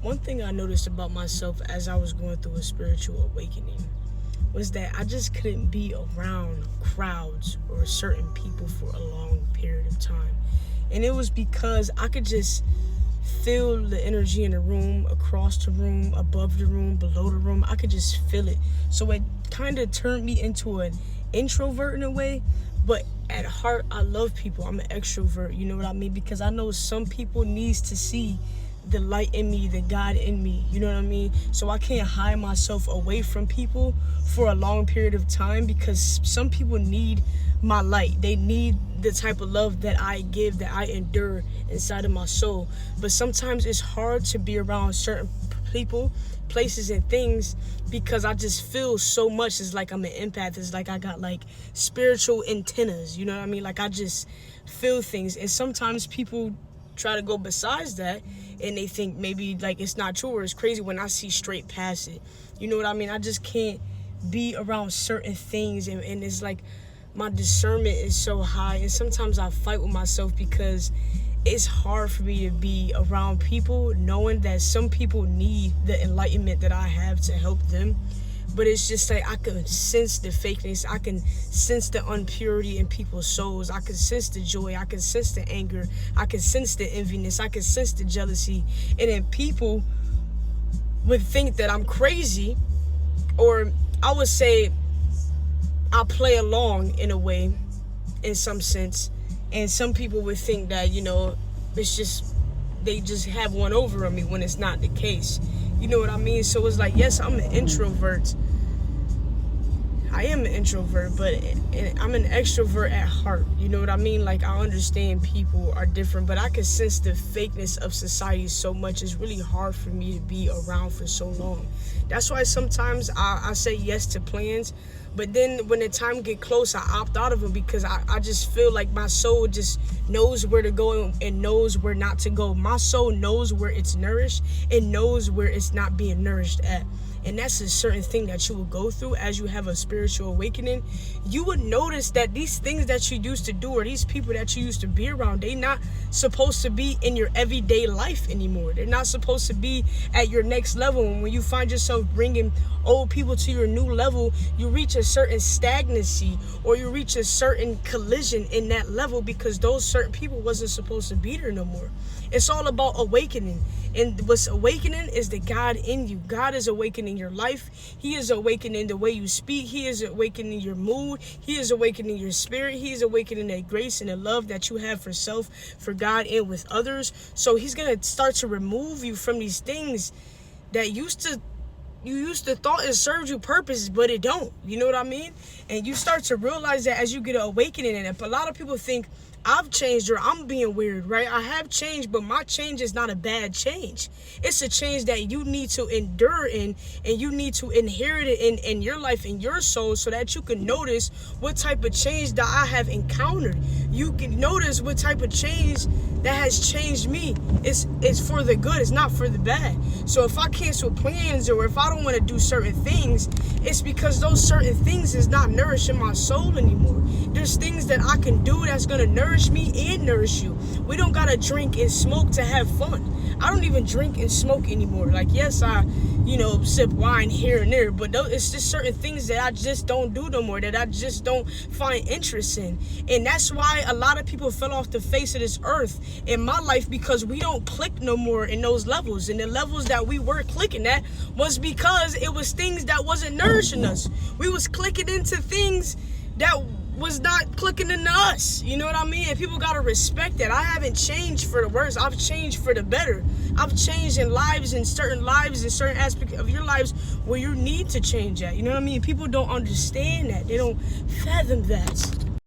One thing I noticed about myself as I was going through a spiritual awakening was that I just couldn't be around crowds or certain people for a long period of time. And it was because I could just feel the energy in the room, across the room, above the room, below the room. I could just feel it. So it kind of turned me into an introvert in a way, but at heart, I love people. I'm an extrovert, you know what I mean? Because I know some people needs to see the light in me, the God in me, you know what I mean? So I can't hide myself away from people for a long period of time, because some people need my light. They need the type of love that I give, that I endure inside of my soul. But sometimes it's hard to be around certain people, places, and things, because I just feel so much. It's like I'm an empath. It's like I got like spiritual antennas, you know what I mean? Like I just feel things. And sometimes people try to go besides that, and they think maybe like it's not true or it's crazy when I see straight past it. You know what I mean? I just can't be around certain things, and it's like my discernment is so high, and sometimes I fight with myself because it's hard for me to be around people knowing that some people need the enlightenment that I have to help them. But it's just like I can sense the fakeness. I can sense the impurity in people's souls. I can sense the joy. I can sense the anger. I can sense the enviness. I can sense the jealousy. And then people would think that I'm crazy, or I would say I play along in a way, in some sense. And some people would think that, you know, it's just, they just have one over on me, when it's not the case. You know what I mean? So it's like, yes, I'm an introvert. I am an introvert, but I'm an extrovert at heart. You know what I mean? Like, I understand people are different, but I can sense the fakeness of society so much. It's really hard for me to be around for so long. That's why sometimes I say yes to plans, but then when the time get close, I opt out of them, because I just feel like my soul just knows where to go and knows where not to go. My soul knows where it's nourished and knows where it's not being nourished at. And that's a certain thing that you will go through as you have a spiritual awakening. You would notice that these things that you used to do, or these people that you used to be around, they not supposed to be in your everyday life anymore. They're not supposed to be at your next level. And when you find yourself bringing old people to your new level, you reach a certain stagnancy, or you reach a certain collision in that level, because those certain people wasn't supposed to be there no more. It's all about awakening. And what's awakening is the God in you. God is awakening your life. He is awakening the way you speak. He is awakening your mood. He is awakening your spirit. He is awakening that grace and the love that you have for self, for God, and with others. So he's going to start to remove you from these things that you used to thought it served you purpose, but it don't. You know what I mean? And you start to realize that as you get an awakening in it. But a lot of people think I've changed, or I'm being weird, right? I have changed, but my change is not a bad change. It's a change that you need to endure in, and you need to inherit it in your life, in your soul, so that you can notice what type of change that I have encountered. You can notice what type of change that has changed me. It's for the good. It's not for the bad. So if I cancel plans, or if I don't want to do certain things, it's because those certain things is not nourishing my soul anymore. There's things that I can do that's going to nourish me and nourish you. We don't gotta drink and smoke to have fun. I don't even drink and smoke anymore. Like, yes, I, sip wine here and there, but it's just certain things that I just don't do no more, that I just don't find interest in. And that's why a lot of people fell off the face of this earth in my life, because we don't click no more in those levels. And the levels that we were clicking at was because it was things that wasn't nourishing us. We was clicking into things that was not clicking into us. You know what I mean? And people gotta respect that. I haven't changed for the worse. I've changed for the better. I've changed in certain aspects of your lives where you need to change at. You know what I mean? People don't understand that. They don't fathom that.